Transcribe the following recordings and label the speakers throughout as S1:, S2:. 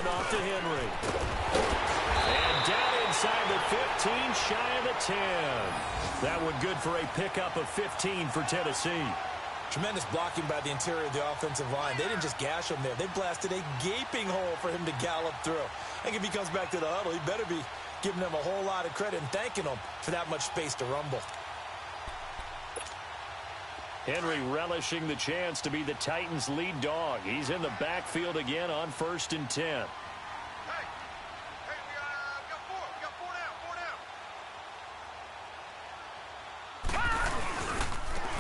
S1: off to Henry. And down inside the 15, shy of the 10. That one good for a pickup of 15 for Tennessee.
S2: Tremendous blocking by the interior of the offensive line. They didn't just gash him there. They blasted a gaping hole for him to gallop through. I think if he comes back to the huddle, he better be giving them a whole lot of credit and thanking them for that much space to rumble.
S1: Henry relishing the chance to be the Titans' lead dog. He's in the backfield again on 1st and 10.
S3: Hey, we got four. We got four down.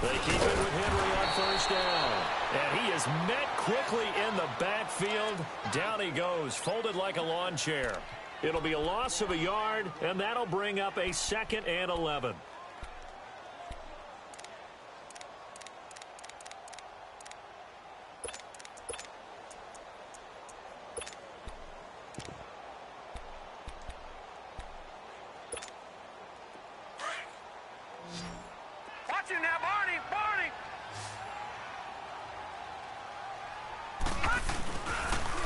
S1: They keep it with Henry on 1st down. And he is met quickly in the backfield. Down he goes, folded like a lawn chair. It'll be a loss of a yard, and that'll bring up a 2nd and 11.
S3: Watch him now, Barney.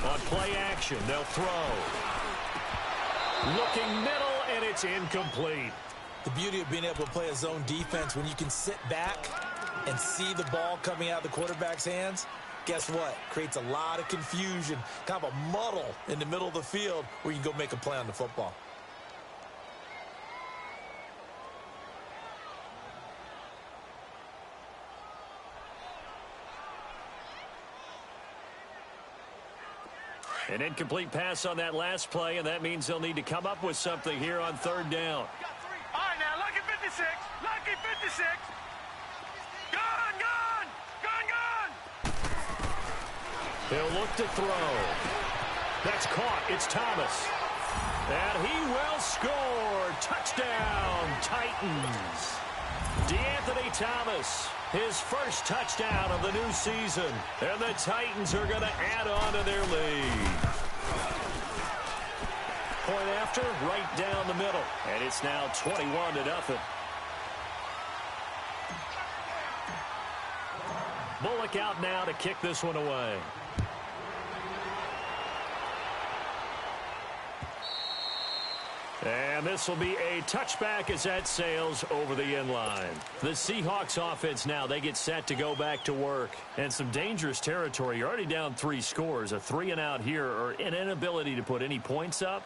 S1: On play action, they'll throw. Looking middle, and it's incomplete.
S2: The beauty of being able to play a zone defense when you can sit back and see the ball coming out of the quarterback's hands, guess what? Creates a lot of confusion, kind of a muddle in the middle of the field where you can go make a play on the football.
S1: An incomplete pass on that last play, and that means they'll need to come up with something here on 3rd down.
S3: All right, now, lucky 56. Lucky 56. Gone.
S1: He'll look to throw. That's caught. It's Thomas. And he will score. Touchdown, Titans. DeAnthony Thomas, his first touchdown of the new season. And the Titans are going to add on to their lead. Point after, right down the middle. And it's now 21-0. Bullock out now to kick this one away. And this will be a touchback as that sails over the end line. The Seahawks offense now, they get set to go back to work. And some dangerous territory. You're already down 3 scores. A 3-and-out here, or an inability to put any points up.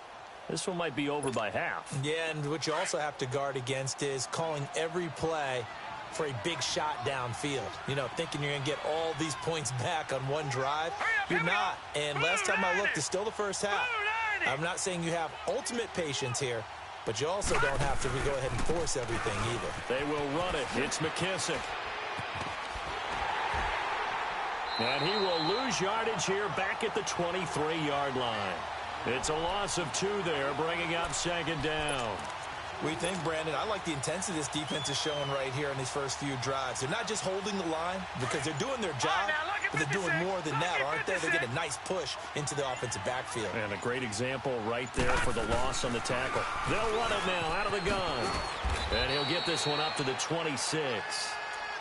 S1: This one might be over by half.
S2: Yeah, and what you also have to guard against is calling every play for a big shot downfield. You know, thinking you're going to get all these points back on one drive. You're not. And last time I looked, it's still the first half. I'm not saying you have ultimate patience here, but you also don't have to go ahead and force everything either.
S1: They will run it. It's McKissick. And he will lose yardage here back at the 23-yard line. It's a loss of 2 there, bringing up 2nd down.
S2: What do you think, Brandon? I like the intensity this defense is showing right here in these first few drives. They're not just holding the line because they're doing their job, but they're doing more than that, aren't they? They get a nice push into the offensive backfield.
S1: And a great example right there for the loss on the tackle. They'll run it now out of the gun. And he'll get this one up to the 26.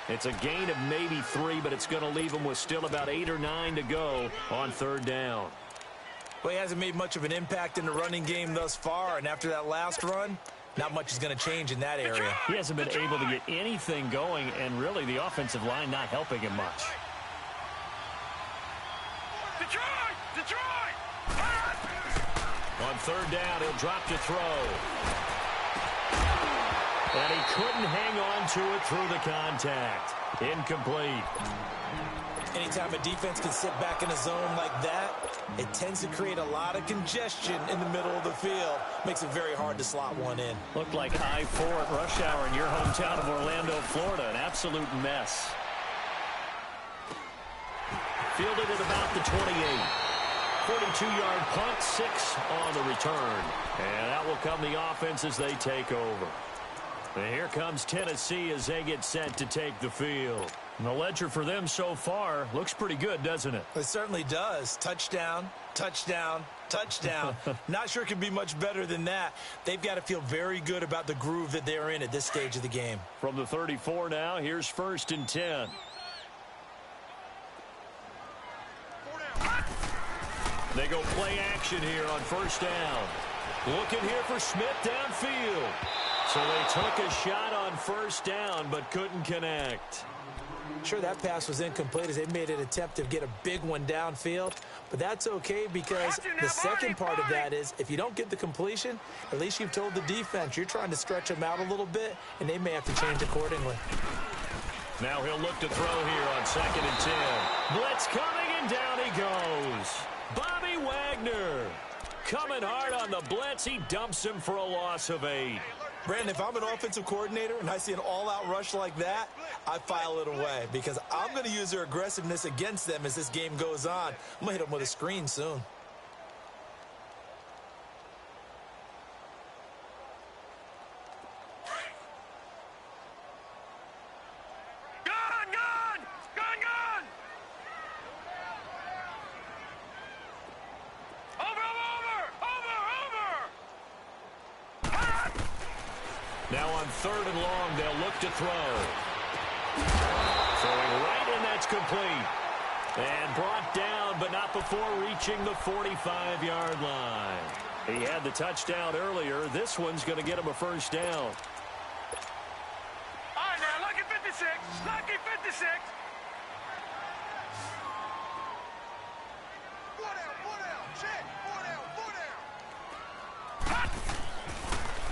S1: It's a gain of maybe 3, but it's going to leave him with still about 8 or 9 to go on 3rd down.
S2: Well, he hasn't made much of an impact in the running game thus far, and after that last run, not much is going to change in that area.
S1: He hasn't been able to get anything going, and really the offensive line not helping him much.
S3: Detroit!
S1: On 3rd down, he'll drop to throw. And he couldn't hang on to it through the contact. Incomplete.
S2: Anytime a defense can sit back in a zone like that, it tends to create a lot of congestion in the middle of the field. Makes it very hard to slot one in.
S1: Looked like I-4 at rush hour in your hometown of Orlando, Florida. An absolute mess. Fielded at about the 28. 42-yard punt, 6 on the return. And that will come the offense as they take over. And here comes Tennessee as they get set to take the field. And the ledger for them so far looks pretty good, doesn't it?
S2: It certainly does. Touchdown, touchdown, touchdown. Not sure it could be much better than that. They've got to feel very good about the groove that they're in at this stage of the game.
S1: From the 34 now, here's 1st and 10. They go play action here on first down. Looking here for Smith downfield. So they took a shot on first down but couldn't connect.
S2: Sure, that pass was incomplete as they made an attempt to get a big one downfield. But that's okay because the second part of that is if you don't get the completion, at least you've told the defense you're trying to stretch them out a little bit, and they may have to change accordingly.
S1: Now he'll look to throw here on 2nd and 10. Blitz coming, and down he goes. Bobby Wagner coming hard on the blitz. He dumps him for a loss of 8.
S2: Brandon, if I'm an offensive coordinator and I see an all-out rush like that, I file it away because I'm going to use their aggressiveness against them as this game goes on. I'm going to hit them with a screen soon.
S1: Now on 3rd and long, they'll look to throw. Throwing right, and that's complete. And brought down, but not before reaching the 45-yard line. He had the touchdown earlier. This one's going to get him a first down.
S3: All right, now, lucky 56. Lucky 56.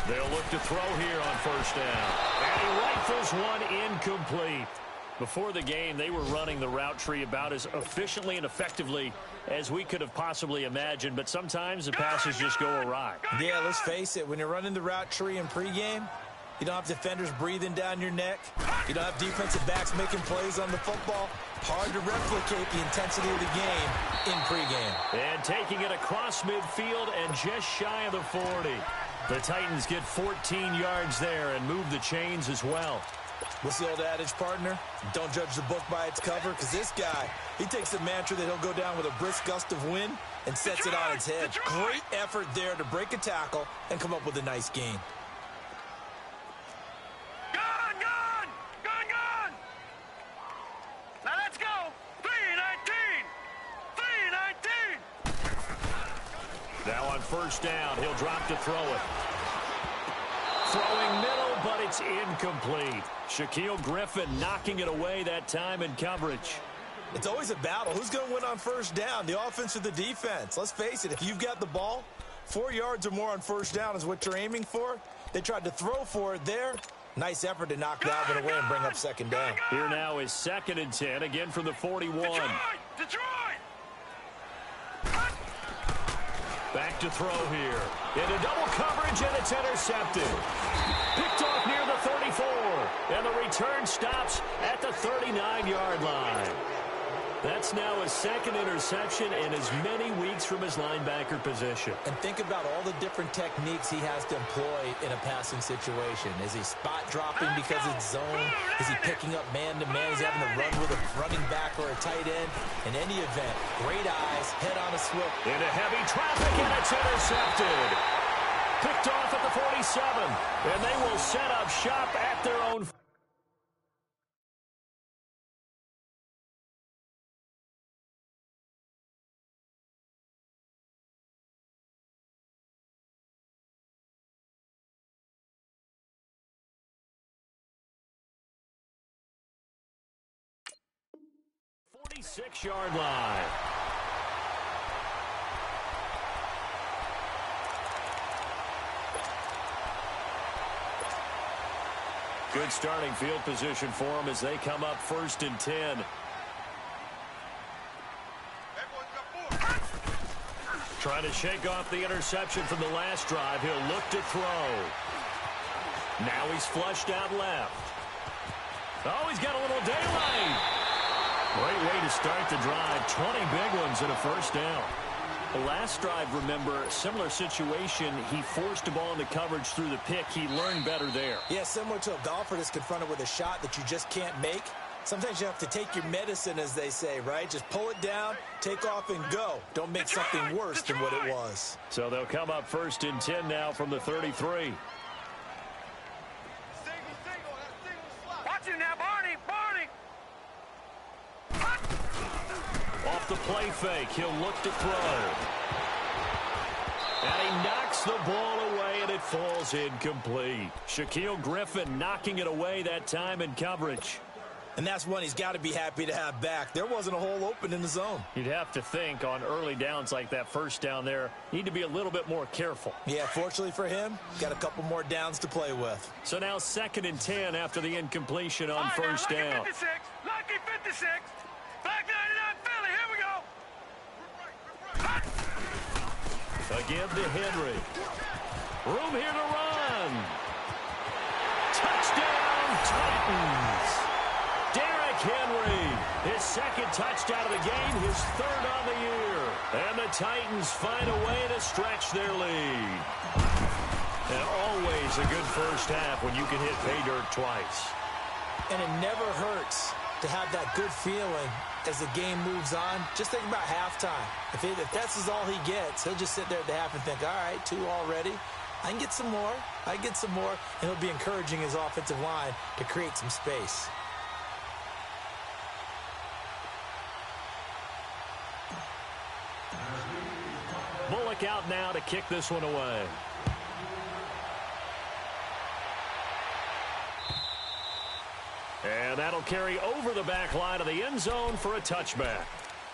S1: They'll look to throw here on first down. And he rifles one incomplete. Before the game, they were running the route tree about as efficiently and effectively as we could have possibly imagined. But sometimes the passes just go awry.
S2: Yeah, let's face it. When you're running the route tree in pregame, you don't have defenders breathing down your neck. You don't have defensive backs making plays on the football. Hard to replicate the intensity of the game in pregame.
S1: And taking it across midfield and just shy of the 40. The Titans get 14 yards there and move the chains as well.
S2: What's the old adage, partner? Don't judge the book by its cover, because this guy, he takes the mantra that he'll go down with a brisk gust of wind and sets it on its head. Great effort there to break a tackle and come up with a nice gain.
S3: Gun! Now let's go. 3-19.
S1: Now on first down, he'll drop to throw it. Throwing middle, but it's incomplete. Shaquille Griffin knocking it away that time in coverage.
S2: It's always a battle. Who's going to win on first down, the offense or the defense? Let's face it, if you've got the ball, 4 yards or more on first down is what you're aiming for. They tried to throw for it there. Nice effort to knock that one away and bring up second down.
S1: Here now is 2nd and 10, again from the 41.
S3: Detroit!
S1: Back to throw here. Into double coverage, and it's intercepted. Picked off near the 34. And the return stops at the 39-yard line. That's now his 2nd interception in as many weeks from his linebacker position.
S2: And think about all the different techniques he has to employ in a passing situation. Is he spot dropping because it's zone? Is he picking up man-to-man? Is he having to run with a running back or a tight end? In any event, great eyes, head on a swivel.
S1: Into heavy traffic, and it's intercepted. Picked off at the 47. And they will set up shop at their own. Six-yard line. Good starting field position for them as they come up 1st and 10. Trying to shake off the interception from the last drive. He'll look to throw. Now he's flushed out left. Oh, he's got a little daylight. Great way to start the drive. 20 big ones and a first down. The last drive, remember, similar situation. He forced the ball into coverage through the pick. He learned better there.
S2: Yeah, similar to a golfer that's confronted with a shot that you just can't make. Sometimes you have to take your medicine, as they say, right? Just pull it down, take off, and go. Don't make something worse than what it was.
S1: So they'll come up 1st and 10 now from the 33.
S3: Watch it now, Barney!
S1: Off the play fake, he'll look to throw. And he knocks the ball away, and it falls incomplete. Shaquille Griffin knocking it away that time in coverage.
S2: And that's one he's got to be happy to have back. There wasn't a hole open in the zone.
S1: You'd have to think on early downs like that first down there, need to be a little bit more careful.
S2: Yeah, fortunately for him, got a couple more downs to play with.
S1: So now 2nd and 10 after the incompletion on first down.
S3: Lucky 56, lucky 56. Back 99 Philly, here we go.
S1: Again to Henry. Room here to run. Touchdown, Titans. Derrick Henry, his 2nd touchdown of the game, his 3rd on the year. And the Titans find a way to stretch their lead. And always a good first half when you can hit pay dirt twice.
S2: And it never hurts to have that good feeling as the game moves on. Just think about halftime. If that's all he gets, he'll just sit there at the half and think, all right, 2 already. I can get some more. I can get some more. And he'll be encouraging his offensive line to create some space.
S1: Bullock out now to kick this one away. And that'll carry over the back line of the end zone for a touchback.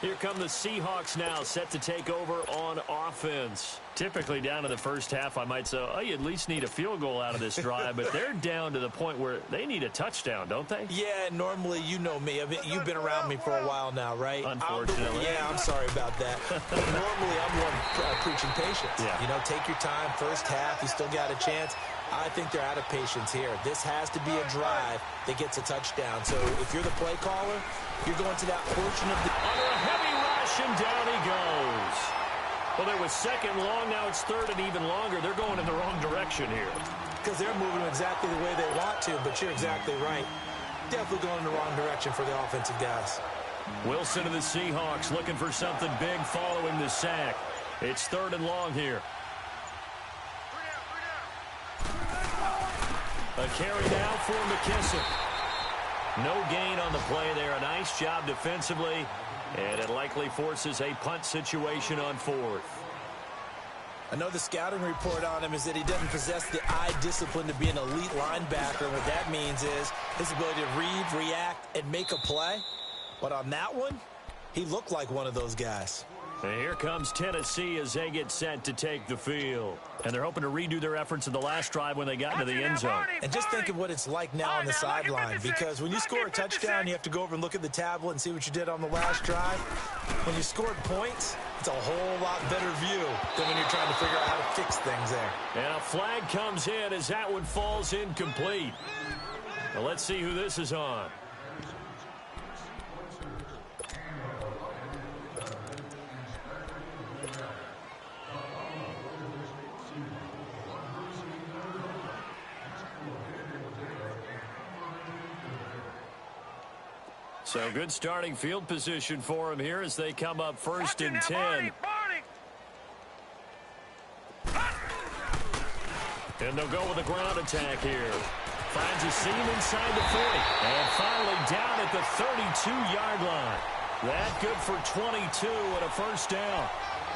S1: Here come the Seahawks now, set to take over on offense. Typically down in the first half, I might say, oh, you at least need a field goal out of this drive, but they're down to the point where they need a touchdown, don't they?
S2: Yeah, normally, you know me. You've been around me for a while now, right?
S1: Unfortunately.
S2: I'm sorry about that. Normally, I'm one preaching patience.
S1: Yeah.
S2: You know, take your time. First half, you still got a chance. I think they're out of patience here. This has to be a drive that gets a touchdown. So if you're the play caller, you're going to that portion of the...
S1: Under a heavy rush, and down he goes. Well, there was 2nd long. Now it's 3rd and even longer. They're going in the wrong direction here.
S2: Because they're moving exactly the way they want to, but you're exactly right. Definitely going in the wrong direction for the offensive guys.
S1: Wilson of the Seahawks looking for something big following the sack. It's 3rd and long here. A carry now for McKissick. No gain on the play there. A nice job defensively. And it likely forces a punt situation on 4th.
S2: I know the scouting report on him is that he doesn't possess the eye discipline to be an elite linebacker. What that means is his ability to read, react, and make a play. But on that one, he looked like one of those guys.
S1: And here comes Tennessee as they get set to take the field. And they're hoping to redo their efforts in the last drive when they got into the end zone.
S2: And just think of what it's like now on the sideline. Because when you score a touchdown, you have to go over and look at the tablet and see what you did on the last drive. When you scored points, it's a whole lot better view than when you're trying to figure out how to fix things there.
S1: And a flag comes in as that one falls incomplete. Now let's see who this is on. So good starting field position for him here as they come up 1st and 10. And they'll go with a ground attack here. Finds a seam inside the 40. And finally down at the 32-yard line. That good for 22 and a first down.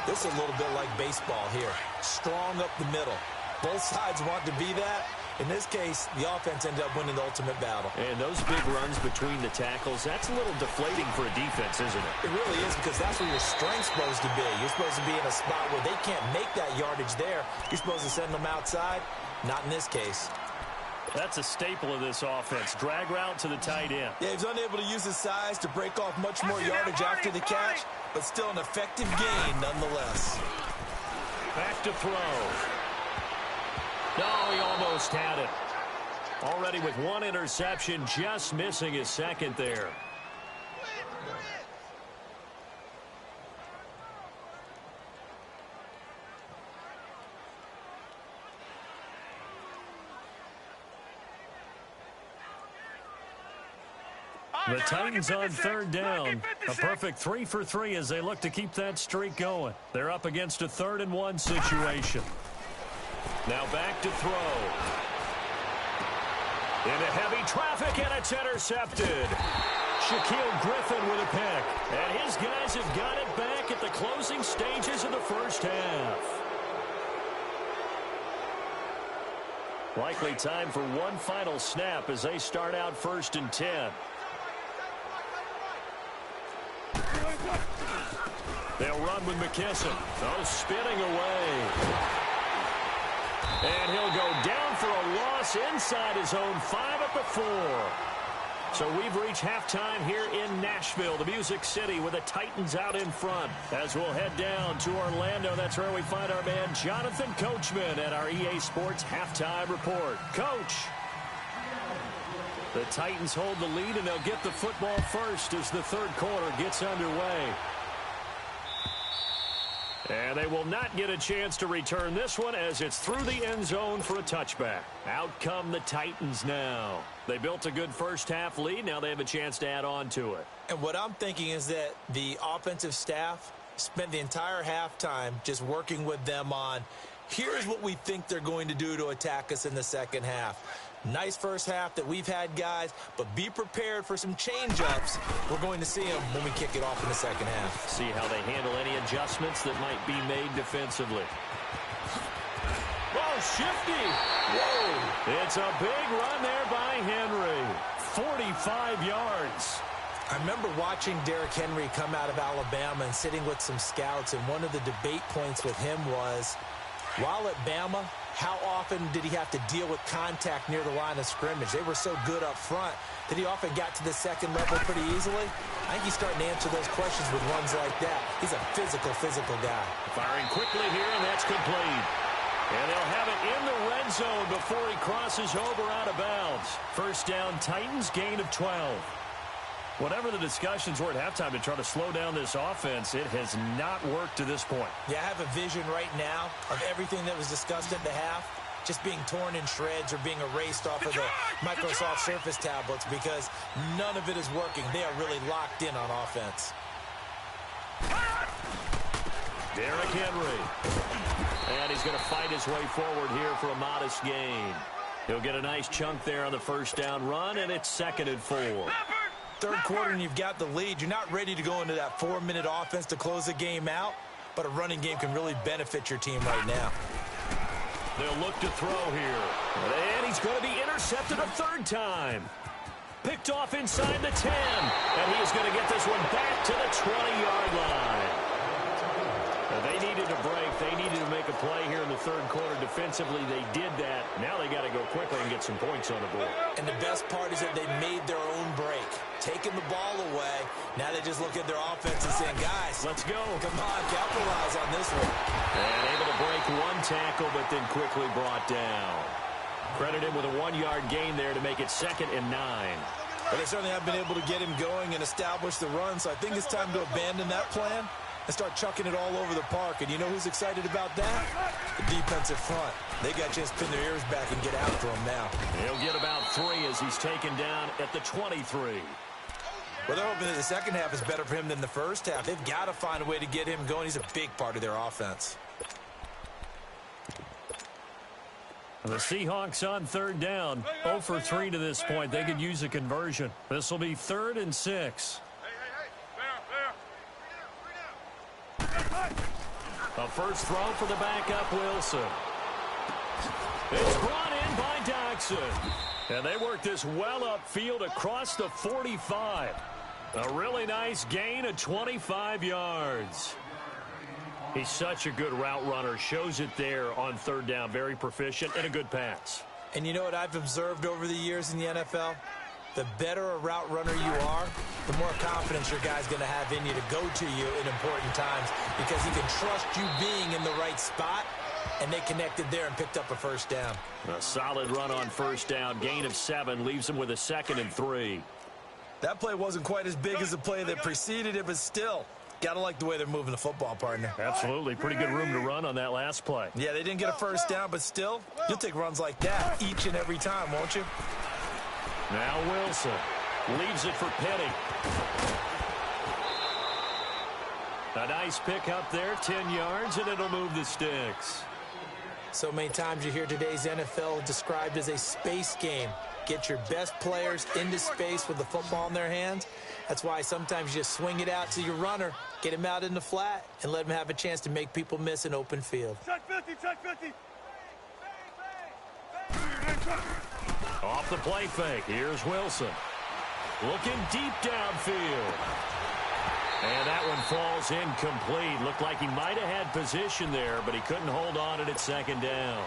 S2: This is a little bit like baseball here. Strong up the middle. Both sides want to be that. In this case, the offense ended up winning the ultimate battle.
S1: And those big runs between the tackles, that's a little deflating for a defense, isn't it?
S2: It really is, because that's where your strength's supposed to be. You're supposed to be in a spot where they can't make that yardage there. You're supposed to send them outside. Not in this case.
S1: That's a staple of this offense. Drag route to the tight end.
S2: Yeah, he's unable to use his size to break off much more yardage after the catch, but still an effective gain nonetheless.
S1: Back to throw. No, he almost had it. Already with one interception, just missing his 2nd there. The Titans on 3rd down. A perfect 3 for 3 as they look to keep that streak going. They're up against a 3rd and 1 situation. Now back to throw. Into heavy traffic, and it's intercepted. Shaquille Griffin with a pick. And his guys have got it back at the closing stages of the first half. Likely time for one final snap as they start out 1st and 10. They'll run with McKesson. Oh, spinning away. And he'll go down for a loss inside his own 5 at the 4. So we've reached halftime here in Nashville, the Music City, with the Titans out in front. As we'll head down to Orlando, that's where we find our man Jonathan Coachman at our EA Sports Halftime Report. Coach. The Titans hold the lead, and they'll get the football first as the third quarter gets underway. And they will not get a chance to return this one as it's through the end zone for a touchback. Out come the Titans now. They built a good first half lead. Now they have a chance to add on to it.
S2: And what I'm thinking is that the offensive staff spent the entire halftime just working with them on, here's what we think they're going to do to attack us in the second half. Nice first half that we've had, guys, but be prepared for some change-ups. We're going to see them when we kick it off in the second half.
S1: See how they handle any adjustments that might be made defensively. Oh, shifty. Whoa. It's a big run there by Henry. 45 yards.
S2: I remember watching Derrick Henry come out of Alabama and sitting with some scouts, and one of the debate points with him was, while at Bama, how often did he have to deal with contact near the line of scrimmage? They were so good up front that he often got to the second level pretty easily. I think he's starting to answer those questions with runs like that. He's a physical guy.
S1: Firing quickly here, and that's complete. And they'll have it in the red zone before he crosses over out of bounds. First down, Titans, gain of 12. Whatever the discussions were at halftime to try to slow down this offense, it has not worked to this point.
S2: Yeah, I have a vision right now of everything that was discussed at the half just being torn in shreds or being erased off of the Microsoft Surface tablets because none of it is working. They are really locked in on offense.
S1: Derrick Henry. And he's going to fight his way forward here for a modest gain. He'll get a nice chunk there on the first down run, and it's 2nd and 4.
S2: Third quarter and you've got the lead. You're not ready to go into that 4-minute offense to close the game out, but a running game can really benefit your team right now.
S1: They'll look to throw here. And he's going to be intercepted a third time. Picked off inside the 10. And he's going to get this one back to the 20-yard line. They needed a break. They needed to make a play here in the third quarter. Defensively, they did that. Now they got to go quickly and get some points on the board.
S2: And the best part is that they made their own break. Taking the ball away. Now they just look at their offense and saying, guys,
S1: let's go.
S2: Come on, capitalize on this one.
S1: And able to break one tackle, but then quickly brought down. Credit him with a 1-yard gain there to make it 2nd and 9.
S2: But they certainly have been able to get him going and establish the run, so I think it's time to abandon that plan and start chucking it all over the park. And you know who's excited about that? The defensive front. They got a chance to pin their ears back and get after him now.
S1: He'll get about 3 as he's taken down at the 23.
S2: Well, they're hoping that the second half is better for him than the first half. They've got to find a way to get him going. He's a big part of their offense.
S1: The Seahawks on third down. 0 for 3 to this point. They could use a conversion. This will be 3rd and 6. A first throw for the backup, Wilson. It's brought in by Doxson. And they work this well upfield across the 45. A really nice gain of 25 yards. He's such a good route runner. Shows it there on third down. Very proficient and a good pass.
S2: And you know what I've observed over the years in the NFL? The better a route runner you are, the more confidence your guy's going to have in you to go to you in important times because he can trust you being in the right spot, and they connected there and picked up a first down.
S1: A solid run on first down. Gain of 7 leaves him with a 2nd and 3.
S2: That play wasn't quite as big as the play that preceded it, but still, got to like the way they're moving the football, partner.
S1: Absolutely. Pretty good room to run on that last play.
S2: Yeah, they didn't get a first down, but still, you'll take runs like that each and every time, won't you?
S1: Now Wilson leaves it for Petty. A nice pick up there, 10 yards, and it'll move the sticks.
S2: So many times you hear today's NFL described as a space game. Get your best players into space with the football in their hands. That's why sometimes you just swing it out to your runner, get him out in the flat, and let him have a chance to make people miss an open field.
S3: Check 50, check 50.
S1: Off the play fake, here's Wilson. Looking deep downfield. And that one falls incomplete. Looked like he might have had position there, but he couldn't hold on to it at second down.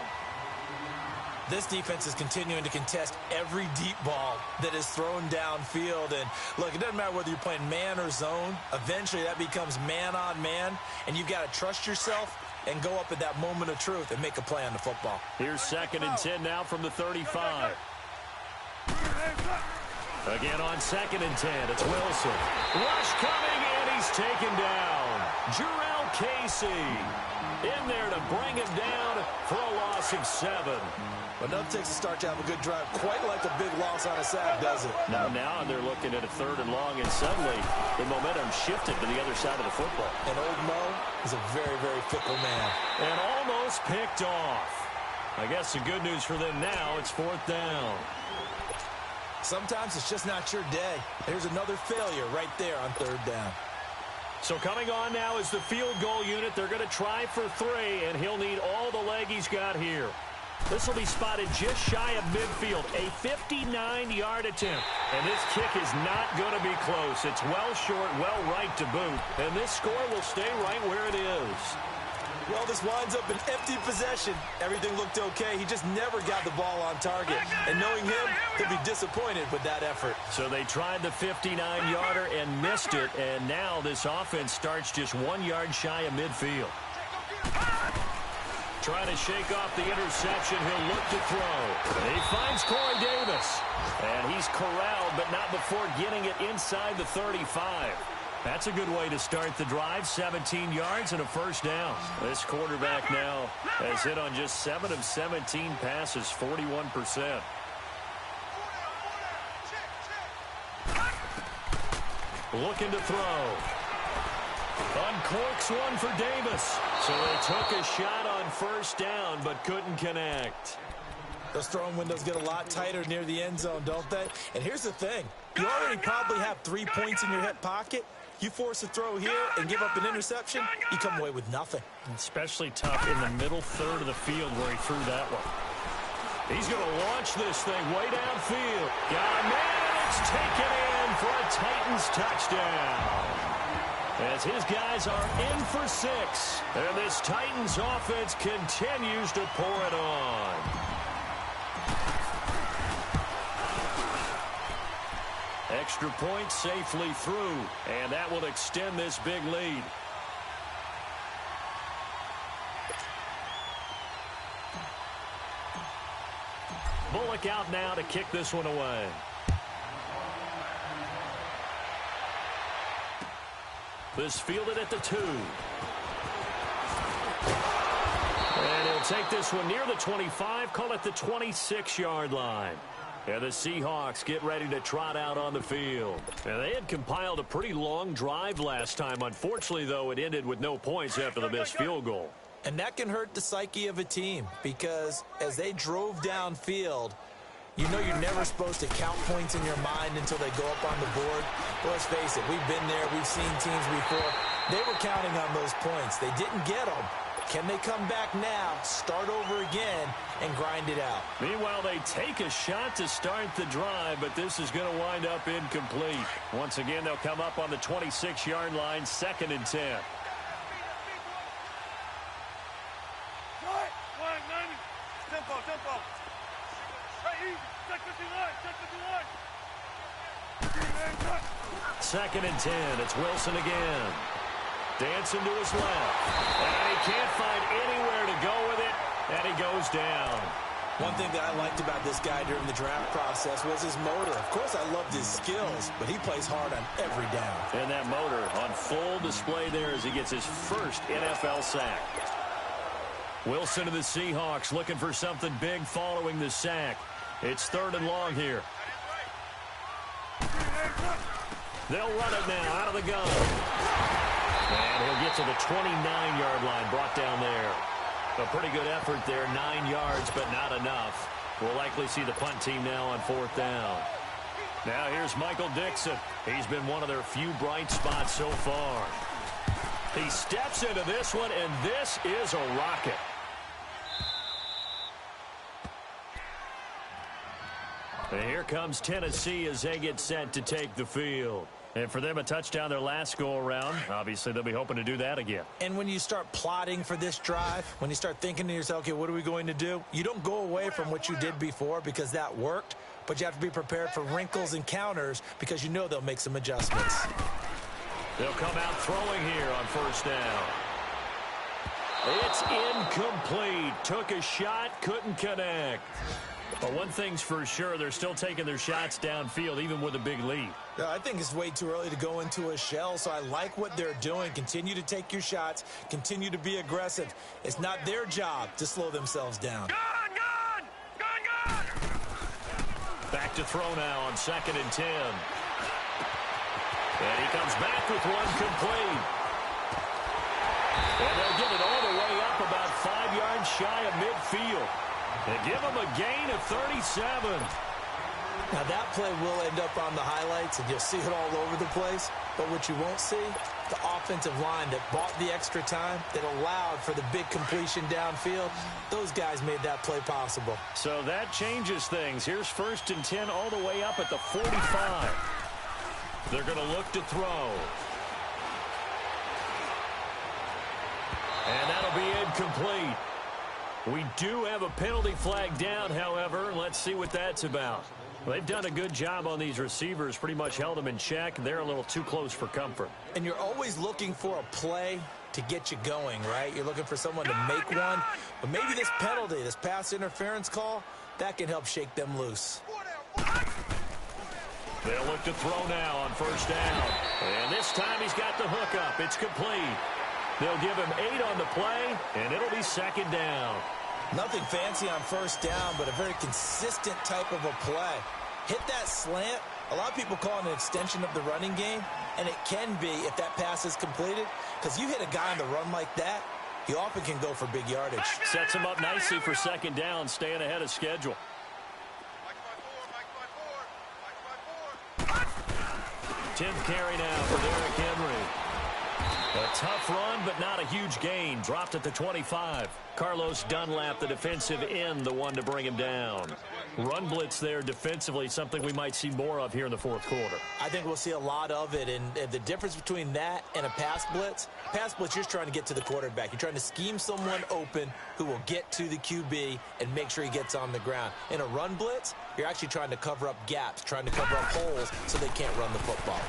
S2: This defense is continuing to contest every deep ball that is thrown downfield. And, look, it doesn't matter whether you're playing man or zone. Eventually, that becomes man on man, and you've got to trust yourself and go up at that moment of truth and make a play on the football.
S1: Here's 2nd and 10 now from the 35. Again on 2nd and 10, it's Wilson. Rush coming, and he's taken down. Jarrell Casey in there to bring him down for a loss of 7.
S2: But nothing takes a start to have a good drive, quite like a big loss on a sack, does it?
S1: Now they're looking at a 3rd and long, and suddenly the momentum shifted to the other side of the football.
S2: And old Mo is a very, very fickle man.
S1: And almost picked off. I guess the good news for them now, it's 4th down.
S2: Sometimes it's just not your day. There's another failure right there on 3rd down.
S1: So coming on now is the field goal unit. They're going to try for 3, and he'll need all the leg he's got here. This will be spotted just shy of midfield, a 59-yard attempt. And this kick is not going to be close. It's well short, well right to boot. And this score will stay right where it is.
S2: Well, this winds up an empty possession. Everything looked okay. He just never got the ball on target. And knowing him, he'll be disappointed with that effort.
S1: So they tried the 59-yarder and missed it. And now this offense starts just 1 yard shy of midfield. Trying to shake off the interception. He'll look to throw. And he finds Corey Davis. And he's corralled, but not before getting it inside the 35. That's a good way to start the drive. 17 yards and a 1st down. This quarterback now has hit on just 7 of 17 passes, 41%. Looking to throw. Uncorks one for Davis. So they took a shot on 1st down, but couldn't connect.
S2: Those throwing windows get a lot tighter near the end zone, don't they? And here's the thing. You already probably have 3 points in your hip pocket. You force a throw here and give up an interception, you come away with nothing.
S1: Especially tough in the middle 3rd of the field where he threw that one. He's going to launch this thing way downfield. Got a man, and it's taken in for a Titans touchdown. As his guys are in for 6. And this Titans offense continues to pour it on. Extra point safely through, and that will extend this big lead. Bullock out now to kick this one away. This fielded at the 2. And he'll take this one near the 25, call it the 26-yard line. And the Seahawks get ready to trot out on the field. And they had compiled a pretty long drive last time. Unfortunately, though, it ended with no points after the missed field goal.
S2: And that can hurt the psyche of a team because as they drove downfield, you know you're never supposed to count points in your mind until they go up on the board. But let's face it, we've been there. We've seen teams before. They were counting on those points. They didn't get them. Can they come back now, start over again, and grind it out?
S1: Meanwhile, they take a shot to start the drive, but this is going to wind up incomplete. Once again, they'll come up on the 26-yard line, 2nd and 10.
S3: Tempo. Hey, check 51.
S1: 2nd and 10. It's Wilson again. Dancing to his left. And he can't find anywhere to go with it, and he goes down.
S2: One thing that I liked about this guy during the draft process was his motor. Of course, I loved his skills, but he plays hard on every down.
S1: And that motor on full display there as he gets his first NFL sack. Wilson and the Seahawks looking for something big following the sack. It's 3rd and long here. They'll run it now out of the gun. And he'll get to the 29-yard line, brought down there. A pretty good effort there, 9 yards, but not enough. We'll likely see the punt team now on 4th down. Now here's Michael Dixon. He's been one of their few bright spots so far. He steps into this one, and this is a rocket. And here comes Tennessee as they get set to take the field. And for them, a touchdown their last go-around. Obviously, they'll be hoping to do that again.
S2: And when you start plotting for this drive, when you start thinking to yourself, okay, what are we going to do? You don't go away from what you did before because that worked, but you have to be prepared for wrinkles and counters because you know they'll make some adjustments.
S1: They'll come out throwing here on first down. It's incomplete. Took a shot, couldn't connect. But one thing's for sure, they're still taking their shots downfield, even with a big lead.
S2: Yeah, I think it's way too early to go into a shell, so I like what they're doing. Continue to take your shots. Continue to be aggressive. It's not their job to slow themselves down.
S3: Gun!
S1: Back to throw now on 2nd and 10. And he comes back with one complete. And they'll get it all the way up about 5 yards shy of midfield. And give him a gain of 37.
S2: Now, that play will end up on the highlights, and you'll see it all over the place. But what you won't see, the offensive line that bought the extra time, that allowed for the big completion downfield, those guys made that play possible.
S1: So that changes things. Here's 1st and 10 all the way up at the 45. They're going to look to throw. And that'll be incomplete. We do have a penalty flag down, however. Let's see what that's about. They've done a good job on these receivers, pretty much held them in check. They're a little too close for comfort.
S2: And you're always looking for a play to get you going, right? You're looking for someone to make one. But maybe this penalty, this pass interference call, that can help shake them loose.
S1: They'll look to throw now on first down. And this time he's got the hook up. It's complete. They'll give him 8 on the play, and it'll be 2nd down.
S2: Nothing fancy on first down, but a very consistent type of a play. Hit that slant. A lot of people call it an extension of the running game, and it can be if that pass is completed, because you hit a guy on the run like that, he often can go for big yardage.
S1: Sets him up nicely for 2nd down, staying ahead of schedule. 10th carry now for Derrick Henry. A tough run, but not a huge gain. Dropped at the 25. Carlos Dunlap, the defensive end, the one to bring him down. Run blitz there defensively, something we might see more of here in the 4th quarter.
S2: I think we'll see a lot of it, and the difference between that and a pass blitz, you're just trying to get to the quarterback. You're trying to scheme someone open who will get to the QB and make sure he gets on the ground. In a run blitz, you're actually trying to cover up gaps, trying to cover up holes so they can't run the football.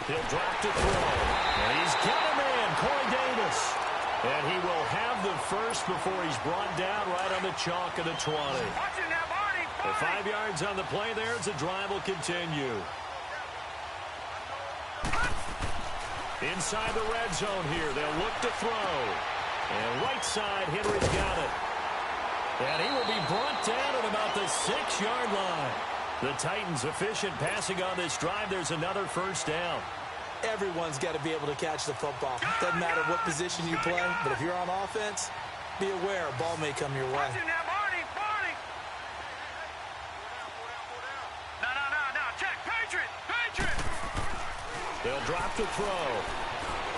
S1: He'll drop to throw. And he's got him in, Corey Davis. And he will have the first before he's brought down right on the chalk of the 20. The 5 yards on the play there as the drive will continue. Inside the red zone here, they'll look to throw. And right side, Henry's got it. And he will be brought down at about the 6-yard line. The Titans efficient passing on this drive. There's another first down.
S2: Everyone's got to be able to catch the football. Doesn't matter what position you play, but if you're on offense, be aware a ball may come your way.
S3: No, check, Patriot!
S1: They'll drop to throw.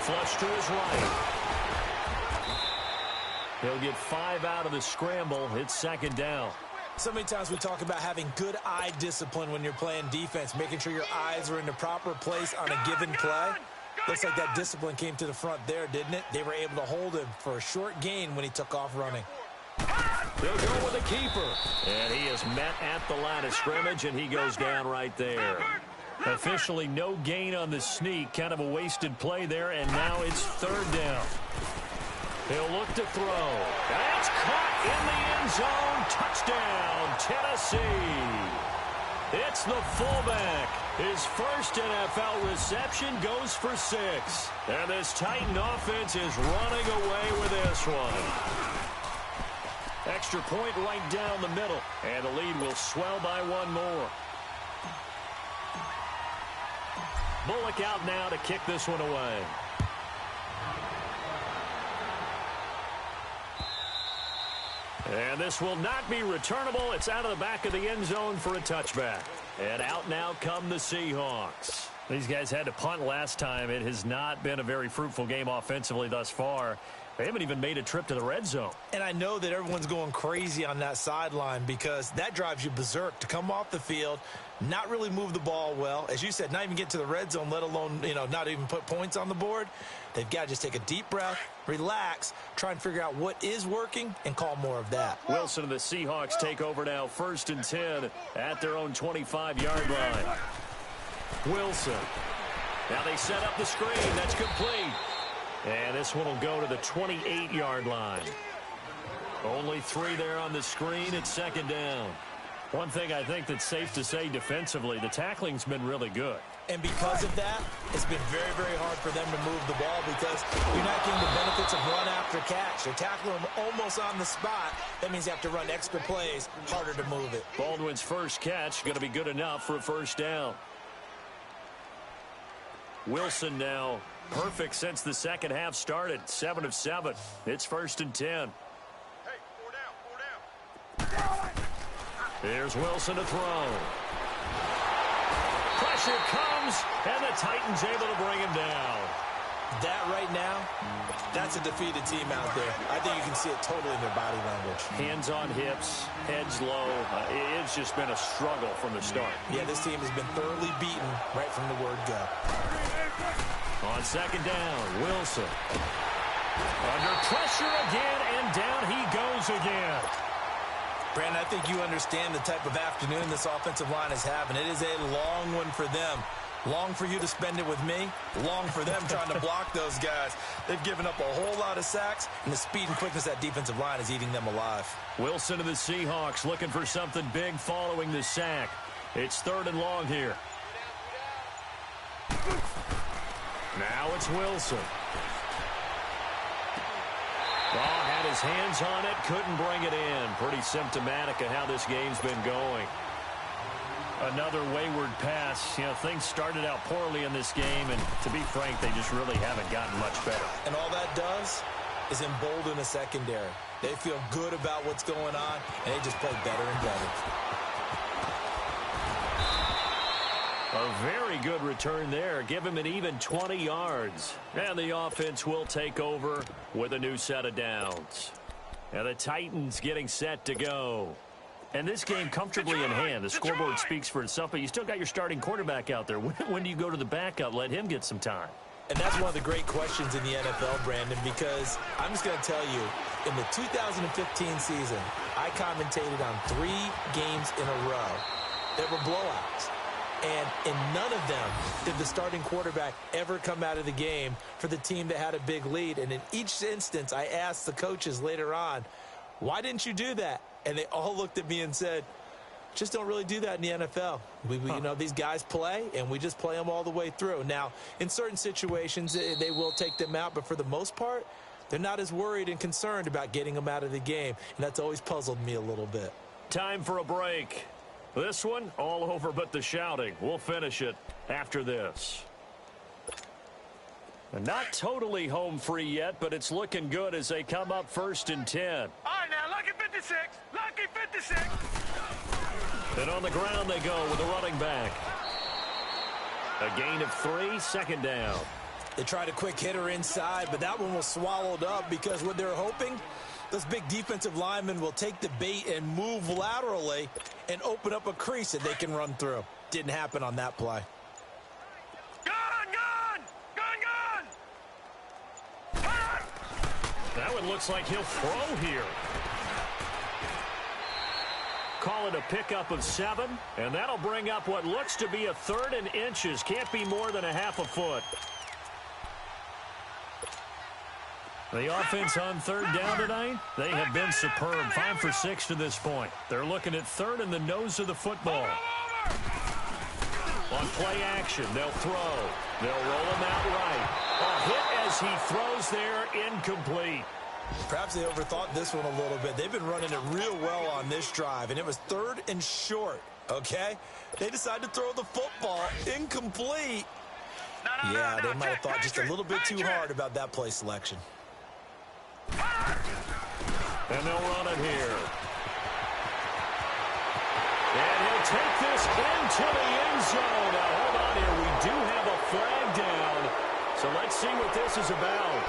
S1: Flush to his right. He'll get 5 out of the scramble. It's 2nd down.
S2: So many times we talk about having good eye discipline when you're playing defense, making sure your eyes are in the proper place on a given play. Looks like that discipline came to the front there, didn't it? They were able to hold him for a short gain when he took off running.
S1: They'll go with a keeper. And he is met at the line of scrimmage, and he goes down right there. Officially no gain on the sneak. Kind of a wasted play there, and now it's 3rd down. He'll look to throw. That's caught in the end zone. Touchdown, Tennessee. It's the fullback. His first NFL reception goes for 6. And this Titan offense is running away with this one. Extra point right down the middle. And the lead will swell by 1 more. Bullock out now to kick this one away. And this will not be returnable. It's out of the back of the end zone for a touchback. And out now come the Seahawks. These guys had to punt last time. It has not been a very fruitful game offensively thus far. They haven't even made a trip to the red zone.
S2: And I know that everyone's going crazy on that sideline because that drives you berserk to come off the field, not really move the ball well. As you said, not even get to the red zone, let alone, not even put points on the board. They've got to just take a deep breath, relax, try and figure out what is working, and call more of that.
S1: Wilson and the Seahawks take over now, 1st and 10 at their own 25-yard line. Wilson. Now they set up the screen. That's complete. And this one will go to the 28-yard line. Only 3 there on the screen. It's 2nd down. One thing I think that's safe to say defensively, the tackling's been really good.
S2: And because of that, it's been very, very hard for them to move the ball because you're not getting the benefits of run after catch. They're tackling them almost on the spot. That means you have to run extra plays, harder to move it.
S1: Baldwin's first catch going to be good enough for a 1st down. Wilson now perfect since the second half started. 7 of 7. It's 1st and 10.
S3: Hey, 4 down.
S1: Here's Wilson to throw. Pressure comes, and the Titans able to bring him down.
S2: That right now, that's a defeated team out there. I think you can see it totally in their body language.
S1: Hands on hips, heads low. It's just been a struggle from the start.
S2: Yeah, this team has been thoroughly beaten right from the word go.
S1: On 2nd down, Wilson. Under pressure again, and down he goes again.
S2: Brandon, I think you understand the type of afternoon this offensive line is having. It is a long one for them. Long for you to spend it with me. Long for them trying to block those guys. They've given up a whole lot of sacks, and the speed and quickness of that defensive line is eating them alive.
S1: Wilson to the Seahawks looking for something big following the sack. It's 3rd and long here. Now it's Wilson. Had his hands on it, couldn't bring it in. Pretty symptomatic of how this game's been going. Another wayward pass. Things started out poorly in this game, and to be frank, they just really haven't gotten much better.
S2: And all that does is embolden the secondary. They feel good about what's going on, and they just play better and better.
S1: A very good return there. Give him an even 20 yards. And the offense will take over with a new set of downs. And the Titans getting set to go. And this game comfortably in hand. The scoreboard speaks for itself, but you still got your starting quarterback out there. When do you go to the backup? Let him get some time.
S2: And that's one of the great questions in the NFL, Brandon, because I'm just going to tell you, in the 2015 season, I commentated on 3 games in a row that were blowouts. And in none of them did the starting quarterback ever come out of the game for the team that had a big lead. And in each instance, I asked the coaches later on, why didn't you do that? And they all looked at me and said, just don't really do that in the NFL. These guys play, and we just play them all the way through. Now, in certain situations, they will take them out. But for the most part, they're not as worried and concerned about getting them out of the game. And that's always puzzled me a little bit.
S1: Time for a break. This one, all over but the shouting. We'll finish it after this. And not totally home free yet, but it's looking good as they come up 1st and 10.
S3: All right, now, lucky 56. Lucky 56.
S1: And on the ground they go with a running back. A gain of 3, 2nd down.
S2: They tried a quick hitter inside, but that one was swallowed up because what they're hoping, those big defensive linemen will take the bait and move laterally and open up a crease that they can run through. Didn't happen on that play.
S1: That one looks like he'll throw here. Call it a pickup of 7, and that'll bring up what looks to be a 3rd and inches. Can't be more than a half a foot. The offense on 3rd down tonight, they have been superb. 5 for 6 to this point. They're looking at 3rd in the nose of the football. On play action, they'll throw. They'll roll him out right. A hit as he throws there, incomplete.
S2: Perhaps they overthought this one a little bit. They've been running it real well on this drive, and it was 3rd and short, okay? They decided to throw the football incomplete. Yeah, they might have thought just a little bit too hard about that play selection.
S1: And they'll run it here. And he'll take this into the end zone. Now, hold on here. We do have a flag down. So let's see what this is about.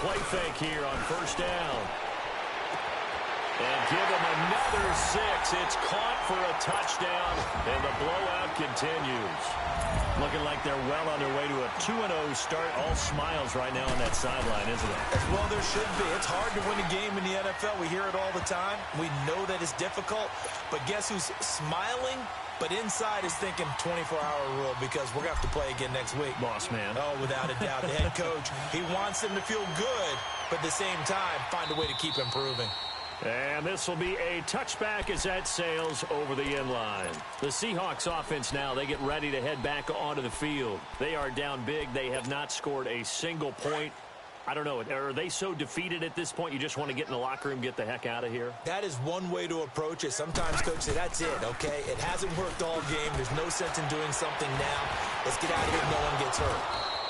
S1: play fake here on first down. And give him another 6. It's caught for a touchdown, and the blowout continues. Looking like they're well on their way to a 2-0 start. All smiles right now on that sideline, isn't it?
S2: Well, there should be. It's hard to win a game in the NFL. We hear it all the time. We know that it's difficult. But guess who's smiling? But inside is thinking 24-hour rule because we're going to have to play again next week.
S1: Boss man.
S2: Oh, without a doubt. The head coach, he wants them to feel good, but at the same time, find a way to keep improving.
S1: And this will be a touchback as that sails over the end line. The Seahawks offense now, they get ready to head back onto the field. They are down big. They have not scored a single point. I don't know, are they so defeated at this point you just want to get in the locker room, get the heck out of here?
S2: That is one way to approach it. Sometimes coach say, that's it, okay? It hasn't worked all game. There's no sense in doing something now. Let's get out of here. No one gets hurt.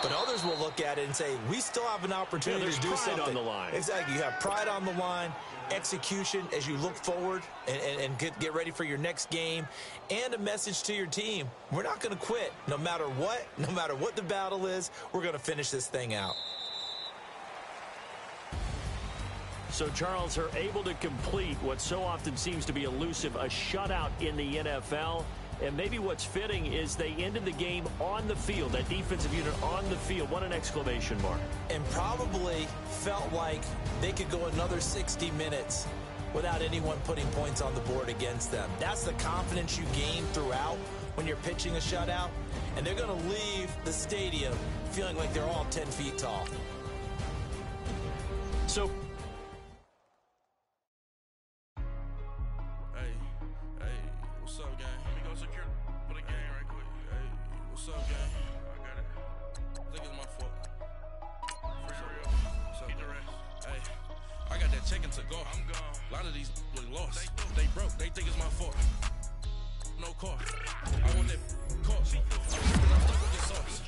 S2: But others will look at it and say, we still have an opportunity to do something.
S1: On the line.
S2: Exactly. You have pride on the line, execution as you look forward and get ready for your next game, and a message to your team. We're not going to quit no matter what the battle is. We're going to finish this thing out.
S1: So, Charles, are able to complete what so often seems to be elusive, a shutout in the NFL. And maybe what's fitting is they ended the game on the field, that defensive unit on the field. What an exclamation mark.
S2: And probably felt like they could go another 60 minutes without anyone putting points on the board against them. That's the confidence you gain throughout when you're pitching a shutout. And they're going to leave the stadium feeling like they're all 10 feet tall.
S1: So,
S4: what's up, gang? Let me go secure for the game right quick. Hey, what's up, gang? I got it. I think it's my fault. For real. What's up, hey, I got that check-in to go. I'm gone. A lot of these look lost. They broke. They think it's my fault. No car. I want that car. I'm stuck with the sauce.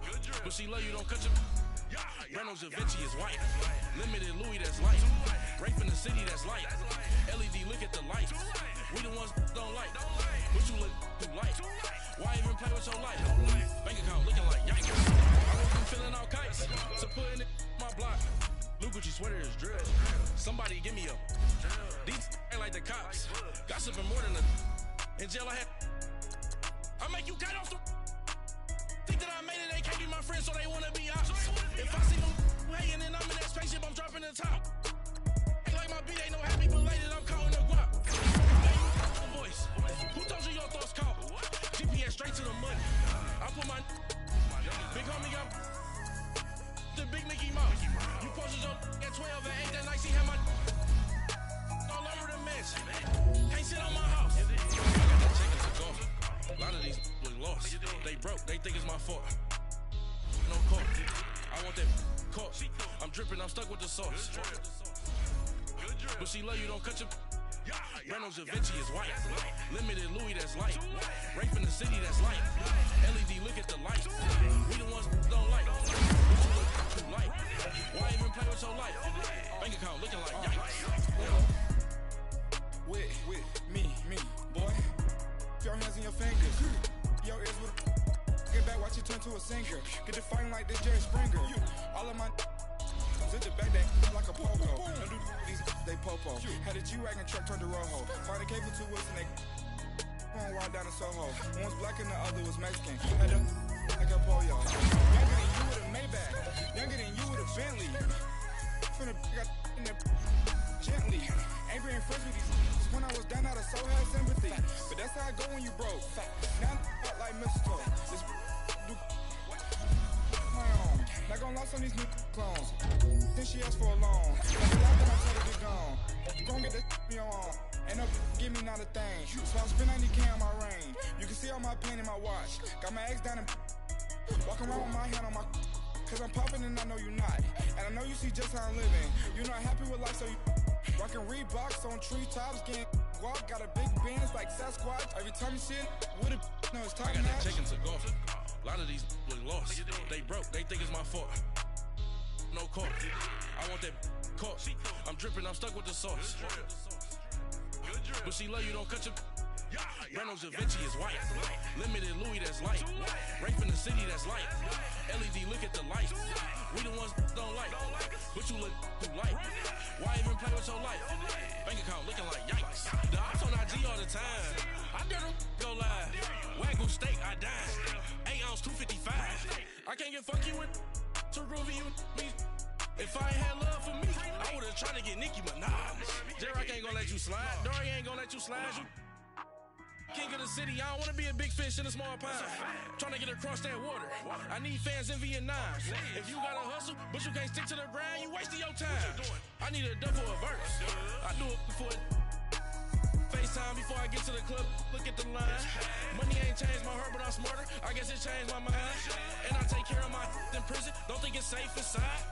S4: Good drip. But she love you, don't cut your... Reynolds Da Vinci is white. Limited Louis, that's light. Rape in the city, that's light. LED, look at the light. We the ones don't like. What you look too light? Why even play with your life? Bank account looking like yikes. I wasn't feeling all kites. So putting it in my block. Blue Gucci sweater is drill. Somebody give me a. These ain't like the cops. Gossiping more than a. In jail I had. I make you cut off the. Think that I made it, they can't be my friends, so they wanna be out. If I see them hating and I'm in that spaceship, I'm dropping the top. Ain't like my beat, ain't no happy belated, I'm calling the guap. Voice. Who told you your thoughts count? GPS straight to the money. I put my big homie got the big Mickey Mouse. You posted your at 12 and 8 that night, she had my all over the mess. Can't sit on my house. I got that chicken to go. A lot of these look lost. They broke, they think it's my fault. No car. I want that car. I'm dripping, I'm stuck with the sauce. But she love you, don't cut your. Reynolds Da Vinci is white. Limited Louis, that's light. Rape in the city, that's light. LED, look at the light. We the ones don't like. What you look too light? Why even play with your life? Bank account looking like yikes. With me, boy. Your hands in your fingers. Your ears with get back, watch you turn to a singer. Get to fighting like this Jerry Springer. All of my zip the back that like a pogo. Don't do these they popo. Had a G-Wagon truck turned to Rojo. Find a cable 2 wheels and they going wild down in Soho. One was black and the other was Mexican. Had them like a pollo. Younger than you with a Maybach. Younger than you with a Bentley. Finna got in there gently. Ain't being friends with these. When I was down out of so had sympathy. But that's how I go when you broke. Now I'm like mistletoe. This do my own. Not gonna lost on these new clones. Then she asked for a loan. Like a lot when I tell her to get gone. You gon' get that me on. Ain't no give me not a thing. So I spend 90K on my range. You can see all my pain in my watch. Got my ex down and walking around with my hand on my. Cause I'm popping and I know you not. And I know you see just how I'm living. You're not happy with life, so you rockin' Reeboks on treetops, getting guap. Got a big Benz like Sasquatch. Every time you see it, with it, no, it's top notch. I got that chicken to go. A lot of these look lost. They broke, they think it's my fault. No car. I want that car. I'm dripping, I'm stuck with the sauce. But she love you, don't cut your. Reynolds Da Vinci is white. Limited Louis, that's light. Rape in the city, that's light. LED, look at the lights. We the ones don't like, but you look too light. Why even play with your life? Bank account looking like yikes. The ops on IG all the time. I dare them go live. Wagyu steak, I dine. 8 ounce, 255. I can't get funky with too groovy you me. If I ain't had love for me, I would've tried to get Nicki Minaj. J-Rock ain't gonna let you slide. Dory ain't gonna let you slide. You king of the city, I don't wanna be a big fish in a small pond. Trying to get across that water. I need fans in Vietnam. If you gotta hustle, but you can't stick to the grind, you wasting your time. I need a double a verse. I do it before FaceTime before I get to the club. Look at the line. Money ain't changed my heart, but I'm smarter. I guess it changed my mind. And I take care of my in prison. Don't think it's safe inside.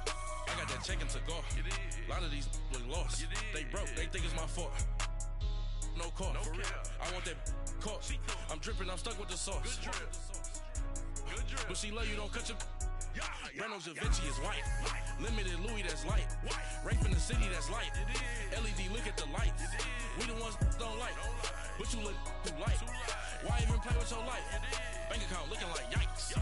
S4: I got that check to go. A lot of these look lost. They broke. They think it's my fault. No call, for real. I want that caught. I'm dripping, I'm stuck with the sauce. Good drip. But she love you, don't cut your. Reynolds Da Vinci is white. Limited Louis, that's light. Rape in the city, that's light. LED, look at the lights. We the ones don't like, but you look too light. Why even play with your life? Bank account looking like yikes.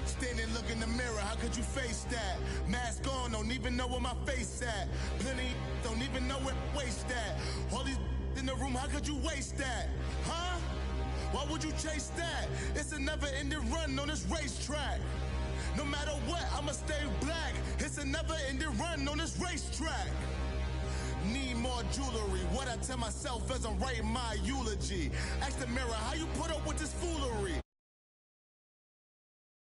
S5: Stand and look in the mirror, how could you face that? Mask on, don't even know where my face at. Plenty don't even know where waist at. All these in the room, how could you waste that? Huh? Why would you chase that? It's a never-ending run on this racetrack. No matter what, I'ma stay black. It's a never-ending run on this racetrack. Need more jewelry. What I tell myself as I'm writing my eulogy. Ask the mirror, how you put up with this foolery?